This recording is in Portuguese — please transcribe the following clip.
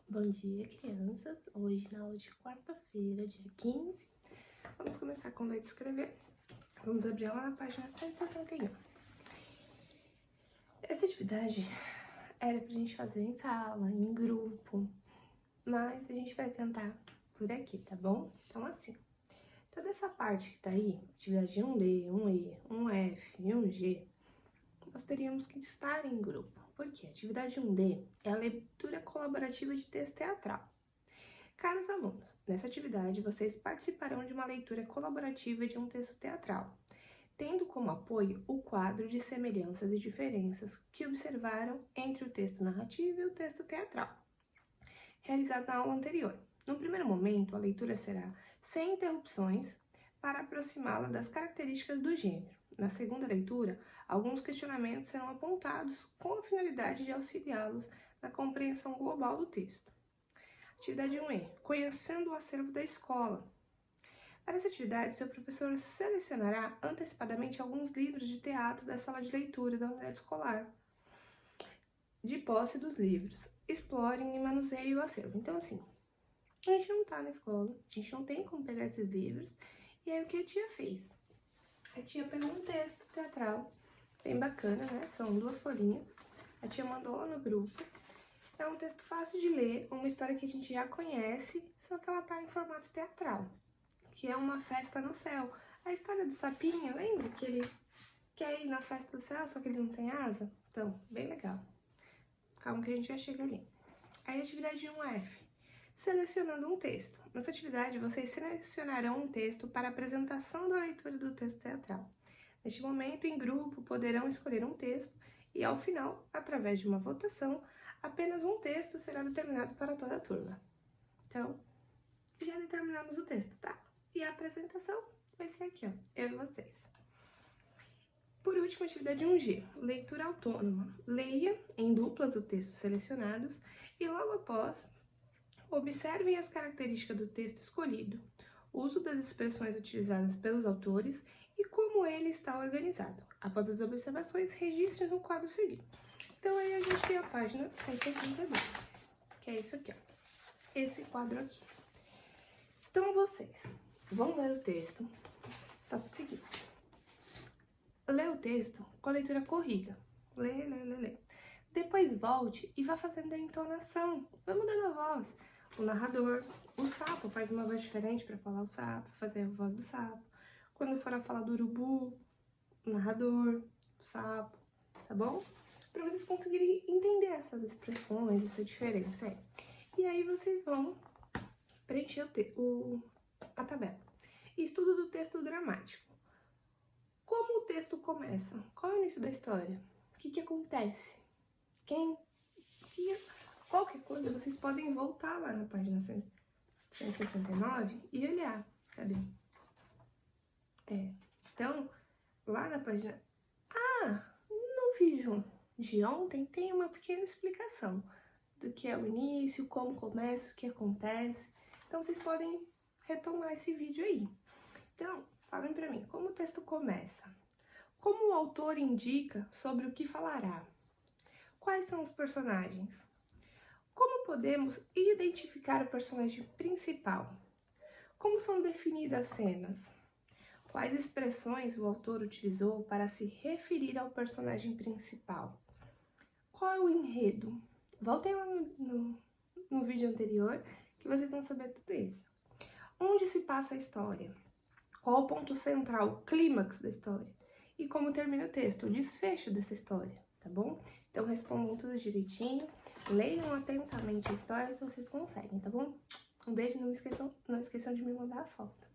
Bom dia, crianças! Hoje, na aula de quarta-feira, dia 15, vamos começar com ler e escrever. Vamos abrir lá na página 171. Essa atividade era pra gente fazer em sala, em grupo, mas a gente vai tentar por aqui, tá bom? Então, assim, toda essa parte que tá aí, atividade 1D, 1E, 1F e 1G, nós teríamos que estar em grupo. Por quê? Atividade 1D é a leitura colaborativa de texto teatral. Caros alunos, nessa atividade vocês participarão de uma leitura colaborativa de um texto teatral, tendo como apoio o quadro de semelhanças e diferenças que observaram entre o texto narrativo e o texto teatral, realizado na aula anterior. No primeiro momento, a leitura será sem interrupções para aproximá-la das características do gênero. Na segunda leitura, alguns questionamentos serão apontados com a finalidade de auxiliá-los na compreensão global do texto. Atividade 1E, conhecendo o acervo da escola. Para essa atividade, seu professor selecionará antecipadamente alguns livros de teatro da sala de leitura da unidade escolar. De posse dos livros, explorem e manuseiem o acervo. Então, assim, a gente não tá na escola, a gente não tem como pegar esses livros, e aí o que a tia fez? A tia pegou um texto teatral, bem bacana, né? São 2 folhinhas, a tia mandou lá no grupo. É um texto fácil de ler, uma história que a gente já conhece, só que ela tá em formato teatral, que é Uma Festa no Céu. A história do sapinho, lembra que ele quer ir na festa do céu, só que ele não tem asa? Então, bem legal. Calma que a gente já chega ali. Aí, atividade 1F. Selecionando um texto. Nessa atividade, vocês selecionarão um texto para a apresentação da leitura do texto teatral. Neste momento, em grupo, poderão escolher um texto e, ao final, através de uma votação, apenas um texto será determinado para toda a turma. Então, já determinamos o texto, tá? E a apresentação vai ser aqui, ó, eu e vocês. Por último, atividade 1G, leitura autônoma. Leia em duplas o texto selecionados e logo após, observem as características do texto escolhido, o uso das expressões utilizadas pelos autores e como ele está organizado. Após as observações, registre no quadro seguinte. Então, aí a gente tem a página 172, que é isso aqui, ó. Esse quadro aqui. Então, vocês vão ler o texto. Faça o seguinte. Lê o texto com a leitura corrida. Lê. Depois volte e vá fazendo a entonação. Vai mudando a voz. O narrador, o sapo faz uma voz diferente para falar o sapo, fazer a voz do sapo. Quando for a fala do urubu, o narrador, o sapo, tá bom? Para vocês conseguirem entender essas expressões, essa diferença aí. E aí vocês vão preencher a tabela. Estudo do texto dramático. Como o texto começa? Qual é o início da história? O que acontece? Qualquer coisa, vocês podem voltar lá na página 169 e olhar. Cadê? Então, lá na página... no vídeo de ontem tem uma pequena explicação do que é o início, como começa, o que acontece. Então, vocês podem retomar esse vídeo aí. Então, falem pra mim, como o texto começa? Como o autor indica sobre o que falará? Quais são os personagens? Como podemos identificar o personagem principal? Como são definidas as cenas? Quais expressões o autor utilizou para se referir ao personagem principal? Qual é o enredo? Voltem lá no vídeo anterior que vocês vão saber tudo isso. Onde se passa a história? Qual o ponto central, o clímax da história? E como termina o texto, o desfecho dessa história, tá bom? Então respondam tudo direitinho, leiam atentamente a história que vocês conseguem, tá bom? Um beijo, não esqueçam de me mandar a foto.